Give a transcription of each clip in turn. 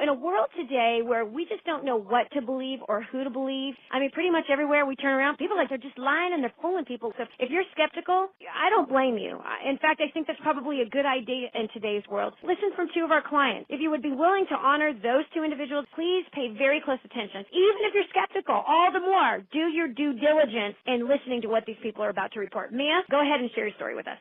in a world today where we just don't know what to believe or who to believe, I mean, pretty much everywhere we turn around, people like they're just lying and they're fooling people. So if you're skeptical, I don't blame you. In fact, I think that's probably a good idea in today's world. Listen from two of our clients. If you would be willing to honor those two individuals, please pay very close attention. Even if you're skeptical, all the more, do your due diligence in listening to what these people are about to report. Mia, go ahead and share your story with us.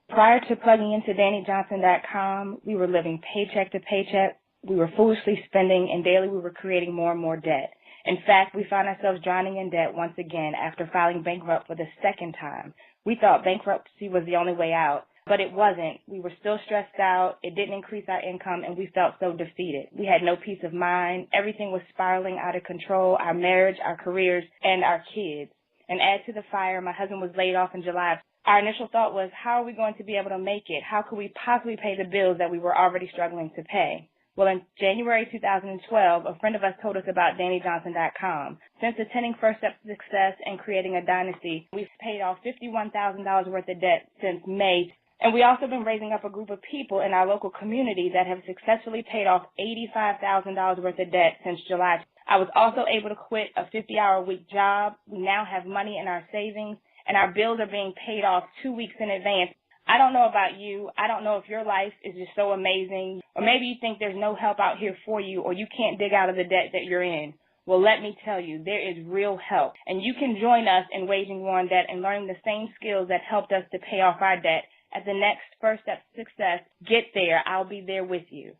Prior to plugging into DannyJohnson.com, we were living paycheck to paycheck. We were foolishly spending, and daily we were creating more and more debt. In fact, we found ourselves drowning in debt once again after filing bankrupt for the second time. We thought bankruptcy was the only way out, but it wasn't. We were still stressed out. It didn't increase our income, and we felt so defeated. We had no peace of mind. Everything was spiraling out of control, our marriage, our careers, and our kids. And add to the fire, my husband was laid off in July. Our initial thought was, how are we going to be able to make it? How could we possibly pay the bills that we were already struggling to pay? Well, in January 2012, a friend of us told us about DannyJohnson.com. Since attending First Step to Success and creating a dynasty, we've paid off $51,000 worth of debt since May. And we also been raising up a group of people in our local community that have successfully paid off $85,000 worth of debt since July. I was also able to quit a 50-hour-a-week job. We now have money in our savings, and our bills are being paid off 2 weeks in advance. I don't know about you. I don't know if your life is just so amazing, or maybe you think there's no help out here for you, or you can't dig out of the debt that you're in. Well, let me tell you, there is real help, and you can join us in waging war on debt and learning the same skills that helped us to pay off our debt. At the next First Step to Success, get there. I'll be there with you.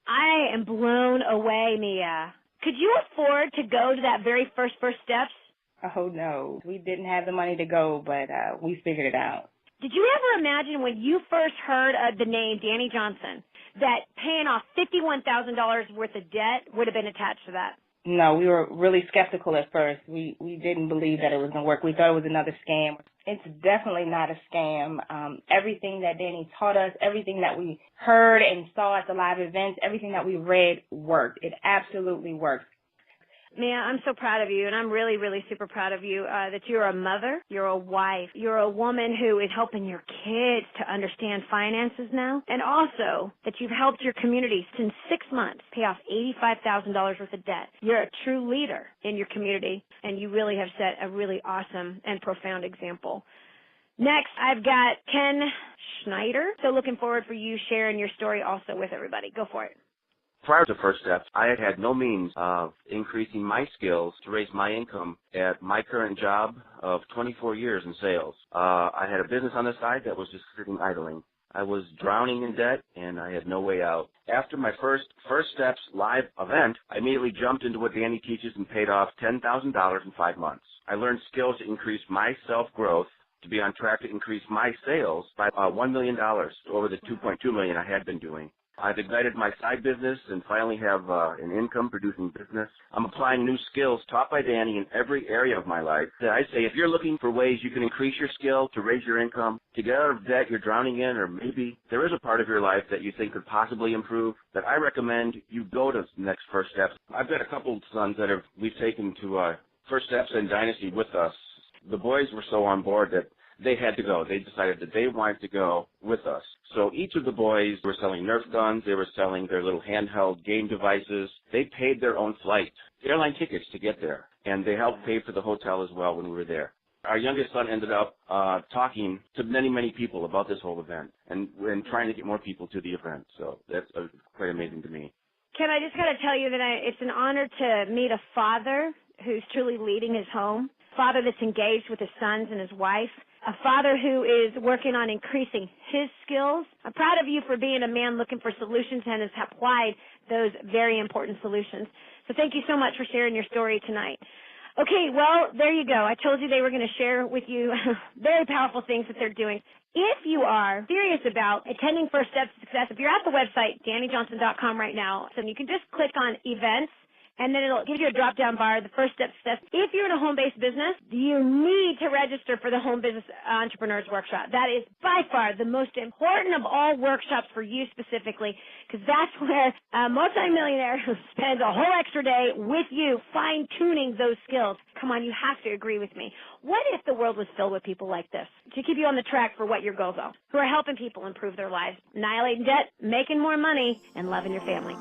I am blown away, Mia. Could you afford to go to that very first steps? Oh, no. We didn't have the money to go, but we figured it out. Did you ever imagine when you first heard the name Danny Johnson that paying off $51,000 worth of debt would have been attached to that? No, we were really skeptical at first. We didn't believe that it was going to work. We thought it was another scam. It's definitely not a scam. Everything that Danny taught us, everything that we heard and saw at the live events, everything that we read worked. It absolutely works. Mia, I'm so proud of you, and I'm really, really super proud of you that you're a mother, you're a wife, you're a woman who is helping your kids to understand finances now, and also that you've helped your community in 6 months pay off $85,000 worth of debt. You're a true leader in your community, and you really have set a really awesome and profound example. Next, I've got Ken Schneider, so looking forward for you sharing your story also with everybody. Go for it. Prior to First Steps, I had had no means of increasing my skills to raise my income at my current job of 24 years in sales. I had a business on the side that was just sitting idling. I was drowning in debt, and I had no way out. After my First Steps live event, I immediately jumped into what Danny teaches and paid off $10,000 in 5 months. I learned skills to increase my self-growth, to be on track to increase my sales by $1 million over the $2.2 million I had been doing. I've ignited my side business and finally have an income-producing business. I'm applying new skills taught by Danny in every area of my life. I say if you're looking for ways you can increase your skill to raise your income, to get out of debt you're drowning in, or maybe there is a part of your life that you think could possibly improve, that I recommend you go to the next First Steps. I've got a couple of sons that we've taken to First Steps and Dynasty with us. The boys were so on board that they had to go. They decided that they wanted to go with us. So each of the boys were selling Nerf guns. They were selling their little handheld game devices. They paid their own flight, airline tickets to get there, and they helped pay for the hotel as well when we were there. Our youngest son ended up talking to many, many people about this whole event and trying to get more people to the event. So that's quite amazing to me. Ken, I just got to tell you that it's an honor to meet a father who's truly leading his home, a father that's engaged with his sons and his wife, a father who is working on increasing his skills. I'm proud of you for being a man looking for solutions and has applied those very important solutions. So thank you so much for sharing your story tonight. Okay, well, there you go. I told you they were going to share with you very powerful things that they're doing. If you are serious about attending First Steps to Success, if you're at the website, DannyJohnson.com right now, so you can just click on Events, and then it'll give you a drop-down bar, the First Step Success. If you're in a home-based business, you need to register for the Home Business Entrepreneurs Workshop. That is by far the most important of all workshops for you specifically, because that's where a multimillionaire spends a whole extra day with you fine-tuning those skills. Come on, you have to agree with me. What if the world was filled with people like this to keep you on the track for what your goals are, who are helping people improve their lives, annihilating debt, making more money, and loving your family?